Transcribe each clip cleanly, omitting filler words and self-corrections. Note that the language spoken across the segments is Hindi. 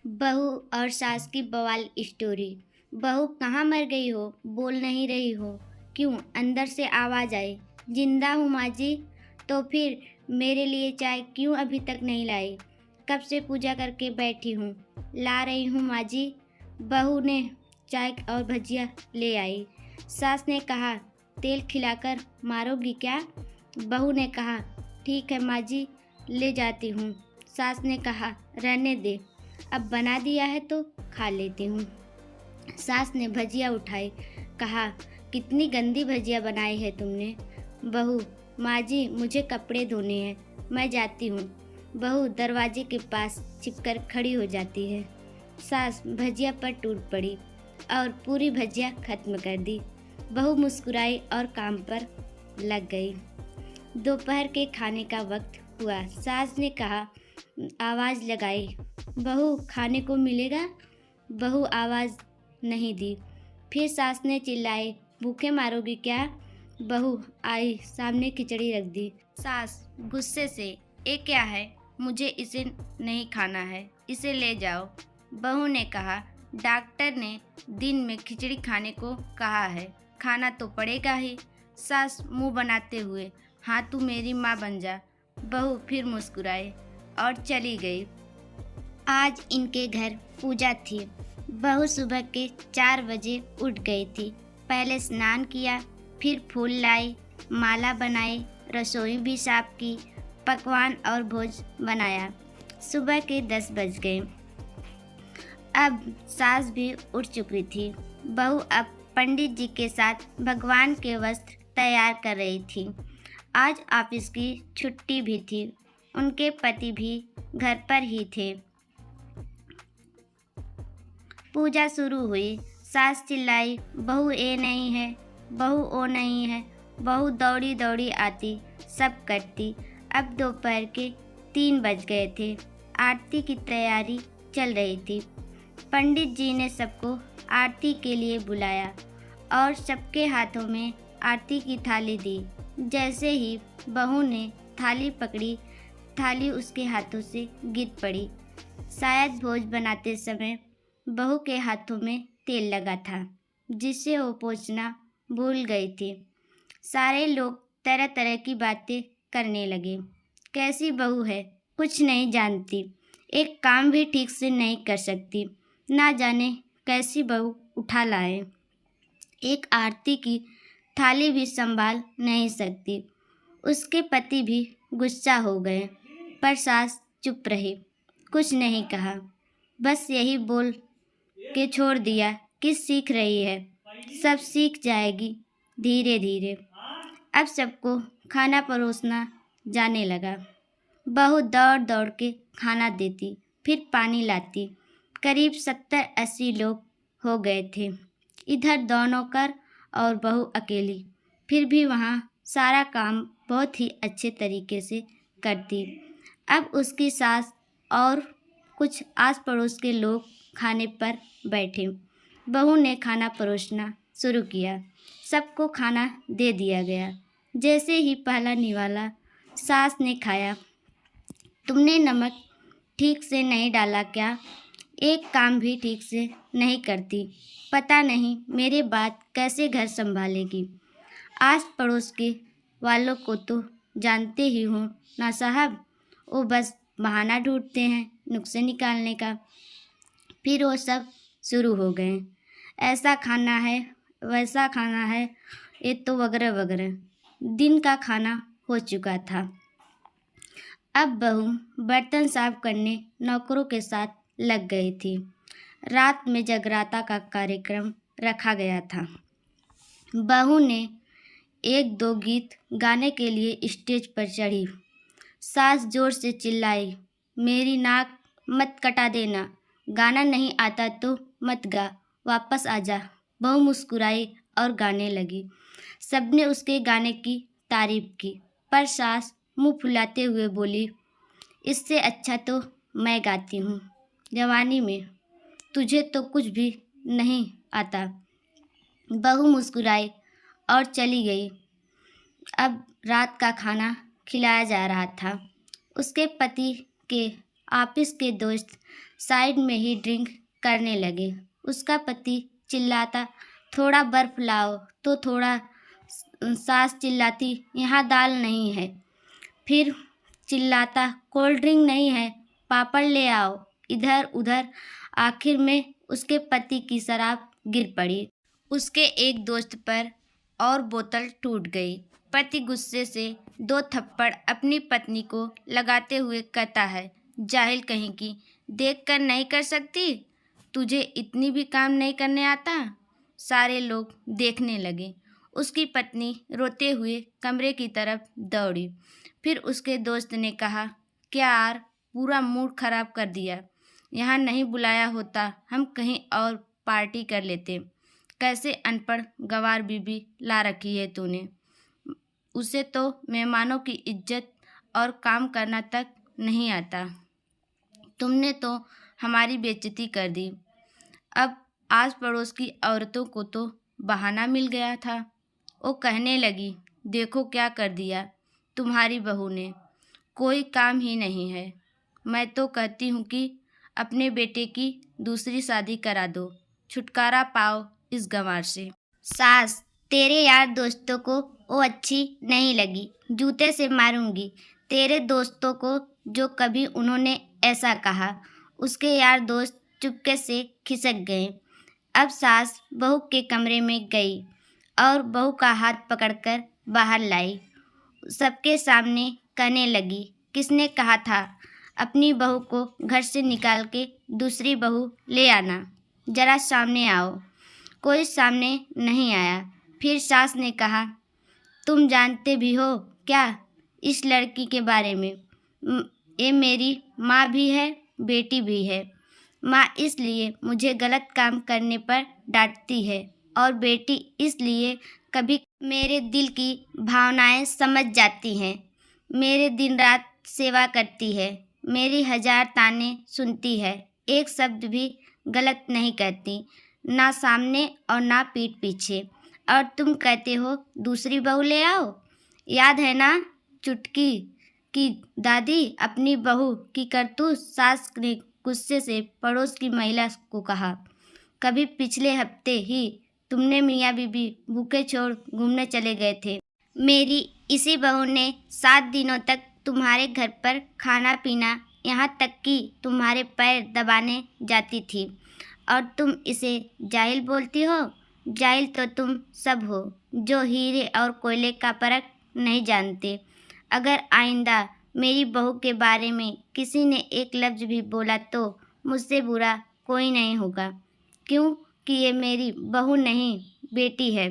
बहू और सास की बवाल स्टोरी। बहू कहाँ मर गई हो, बोल नहीं रही हो? क्यों? अंदर से आवाज़ आई। जिंदा हूँ माँ जी। तो फिर मेरे लिए चाय क्यों अभी तक नहीं लाई? कब से पूजा करके बैठी हूँ, ला रही हूँ माँ जी। बहू ने चाय और भजिया ले आई। सास ने कहा, तेल खिलाकर मारोगी क्या? बहू ने कहा, ठीक है माँ जी, ले जाती हूँ। सास ने कहा, रहने दे, अब बना दिया है तो खा लेती हूँ। सास ने भजिया उठाई, कहा, कितनी गंदी भजिया बनाई है तुमने। बहू, माँ जी मुझे कपड़े धोने हैं, मैं जाती हूँ। बहू दरवाजे के पास छिपकर खड़ी हो जाती है। सास भजिया पर टूट पड़ी और पूरी भजिया खत्म कर दी। बहू मुस्कुराई और काम पर लग गई। दोपहर के खाने का वक्त हुआ। सास ने कहा, आवाज़ लगाई, बहू खाने को मिलेगा? बहू आवाज़ नहीं दी। फिर सास ने चिल्लाई, भूखे मारोगी क्या? बहू आई, सामने खिचड़ी रख दी। सास गुस्से से, ये क्या है? मुझे इसे नहीं खाना है, इसे ले जाओ। बहू ने कहा, डॉक्टर ने दिन में खिचड़ी खाने को कहा है, खाना तो पड़ेगा ही। सास मुंह बनाते हुए, हाँ तू मेरी माँ बन जा। बहू फिर मुस्कुराई और चली गई। आज इनके घर पूजा थी। बहू सुबह के 4 बजे उठ गई थी। पहले स्नान किया, फिर फूल लाई, माला बनाई, रसोई भी साफ की, पकवान और भोज बनाया। सुबह के 10 बज गए। अब सास भी उठ चुकी थी। बहू अब पंडित जी के साथ भगवान के वस्त्र तैयार कर रही थी। आज ऑफिस की छुट्टी भी थी। उनके पति भी घर पर ही थे। पूजा शुरू हुई। सास चिल्लाई, बहू ये नहीं है, बहू वो नहीं है। बहू दौड़ी दौड़ी आती, सब करती। अब दोपहर के 3 बज गए थे। आरती की तैयारी चल रही थी। पंडित जी ने सबको आरती के लिए बुलाया और सबके हाथों में आरती की थाली दी। जैसे ही बहू ने थाली पकड़ी, थाली उसके हाथों से गिर पड़ी। शायद भोज बनाते समय बहू के हाथों में तेल लगा था, जिससे वो पोंछना भूल गई थी। सारे लोग तरह तरह की बातें करने लगे। कैसी बहू है, कुछ नहीं जानती, एक काम भी ठीक से नहीं कर सकती, ना जाने कैसी बहू उठा लाए, एक आरती की थाली भी संभाल नहीं सकती। उसके पति भी गुस्सा हो गए, पर सास चुप रही, कुछ नहीं कहा, बस यही बोल के छोड़ दिया कि सीख रही है, सब सीख जाएगी धीरे धीरे। अब सबको खाना परोसना जाने लगा। बहू दौड़ दौड़ के खाना देती, फिर पानी लाती। करीब 70-80 लोग हो गए थे। इधर दोनों कर और बहू अकेली, फिर भी वहाँ सारा काम बहुत ही अच्छे तरीके से करती। अब उसकी सास और कुछ आस पड़ोस के लोग खाने पर बैठे। बहू ने खाना परोसना शुरू किया। सबको खाना दे दिया गया। जैसे ही पहला निवाला सास ने खाया, तुमने नमक ठीक से नहीं डाला क्या? एक काम भी ठीक से नहीं करती, पता नहीं मेरे बाद कैसे घर संभालेगी। आस पड़ोस के वालों को तो जानते ही हो ना साहब, वो बस बहाना ढूंढते हैं नुक्से निकालने का। फिर वो सब शुरू हो गए, ऐसा खाना है, वैसा खाना है, ये तो वगैरह वगैरह। दिन का खाना हो चुका था। अब बहू बर्तन साफ करने नौकरों के साथ लग गई थी। रात में जगराता का कार्यक्रम रखा गया था। बहू ने 1-2 गीत गाने के लिए स्टेज पर चढ़ी। सास जोर से चिल्लाई, मेरी नाक मत कटा देना, गाना नहीं आता तो मत गा, वापस आ जा। बहू मुस्कुराई और गाने लगी। सबने उसके गाने की तारीफ की, पर सास मुंह फुलाते हुए बोली, इससे अच्छा तो मैं गाती हूँ जवानी में, तुझे तो कुछ भी नहीं आता। बहू मुस्कुराई और चली गई। अब रात का खाना खिलाया जा रहा था। उसके पति के ऑफिस के दोस्त साइड में ही ड्रिंक करने लगे। उसका पति चिल्लाता, थोड़ा बर्फ लाओ, तो थोड़ा सास चिल्लाती, यहाँ दाल नहीं है। फिर चिल्लाता, कोल्ड ड्रिंक नहीं है, पापड़ ले आओ। इधर उधर आखिर में उसके पति की शराब गिर पड़ी। उसके एक दोस्त पर और बोतल टूट गई। पति गुस्से से 2 थप्पड़ अपनी पत्नी को लगाते हुए कहता है, जाहिल कहीं की, देख कर नहीं कर सकती? तुझे इतनी भी काम नहीं करने आता? सारे लोग देखने लगे। उसकी पत्नी रोते हुए कमरे की तरफ दौड़ी। फिर उसके दोस्त ने कहा, क्या यार, पूरा मूड खराब कर दिया। यहाँ नहीं बुलाया होता, हम कहीं और पार्टी कर लेते। कैसे अनपढ़ गंवार बीबी ला रखी है तूने। उसे तो मेहमानों की इज्जत और काम करना तक नहीं आता। तुमने तो हमारी बेइज्जती कर दी। अब आस पड़ोस की औरतों को तो बहाना मिल गया था। वो कहने लगी, देखो क्या कर दिया तुम्हारी बहू ने, कोई काम ही नहीं है। मैं तो कहती हूँ कि अपने बेटे की दूसरी शादी करा दो, छुटकारा पाओ इस गंवार से। सास, तेरे यार दोस्तों को वो अच्छी नहीं लगी, जूते से मारूंगी तेरे दोस्तों को जो कभी उन्होंने ऐसा कहा। उसके यार दोस्त चुपके से खिसक गए। अब सास बहू के कमरे में गई और बहू का हाथ पकड़कर बाहर लाई। सबके सामने कहने लगी, किसने कहा था अपनी बहू को घर से निकाल के दूसरी बहू ले आना? जरा सामने आओ। कोई सामने नहीं आया। फिर सास ने कहा, तुम जानते भी हो क्या इस लड़की के बारे में? ये मेरी माँ भी है, बेटी भी है। माँ इसलिए मुझे गलत काम करने पर डांटती है और बेटी इसलिए कभी मेरे दिल की भावनाएं समझ जाती हैं। मेरे दिन रात सेवा करती है, मेरी 1000 ताने सुनती है, एक शब्द भी गलत नहीं कहती, ना सामने और ना पीठ पीछे। और तुम कहते हो दूसरी बहू ले आओ। याद है ना चुटकी की दादी अपनी बहू की करतूत? सास ने गुस्से से पड़ोस की महिला को कहा, कभी पिछले हफ्ते ही तुमने मियाँ बीबी भूखे छोड़ घूमने चले गए थे। मेरी इसी बहू ने 7 दिनों तक तुम्हारे घर पर खाना पीना, यहाँ तक कि तुम्हारे पैर दबाने जाती थी, और तुम इसे जाहिल बोलती हो। जाहिल तो तुम सब हो जो हीरे और कोयले का फर्क नहीं जानते। अगर आइंदा मेरी बहू के बारे में किसी ने एक लफ्ज़ भी बोला तो मुझसे बुरा कोई नहीं होगा, क्योंकि ये मेरी बहू नहीं, बेटी है।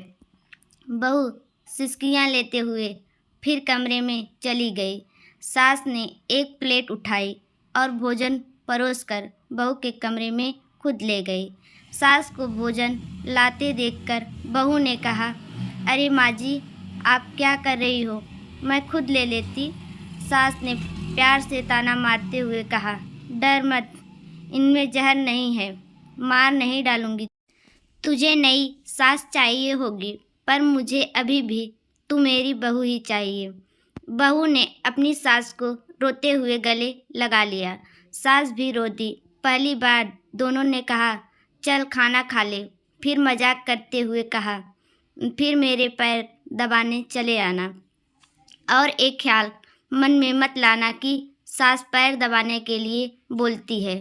बहू सिसकियाँ लेते हुए फिर कमरे में चली गई। सास ने एक प्लेट उठाई और भोजन परोसकर बहू के कमरे में खुद ले गई। सास को भोजन लाते देखकर बहू ने कहा, अरे माँ जी, आप क्या कर रही हो, मैं खुद ले लेती। सास ने प्यार से ताना मारते हुए कहा, डर मत, इनमें जहर नहीं है, मार नहीं डालूंगी। तुझे नई सास चाहिए होगी, पर मुझे अभी भी तू मेरी बहू ही चाहिए। बहू ने अपनी सास को रोते हुए गले लगा लिया। सास भी रो दी। पहली बार दोनों ने कहा, चल खाना खा ले। फिर मजाक करते हुए कहा, फिर मेरे पैर दबाने चले आना। और एक ख्याल मन में मत लाना कि सास पैर दबाने के लिए बोलती है।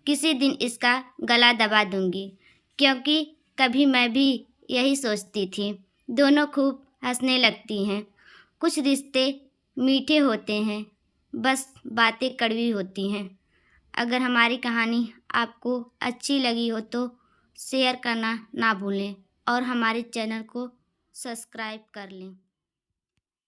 किसी दिन इसका गला दबा दूंगी, क्योंकि कभी मैं भी यही सोचती थी। दोनों खूब हंसने लगती हैं। कुछ रिश्ते मीठे होते हैं, बस बातें कड़वी होती हैं। अगर हमारी कहानी आपको अच्छी लगी हो तो शेयर करना ना भूलें और हमारे चैनल को सब्सक्राइब कर लें।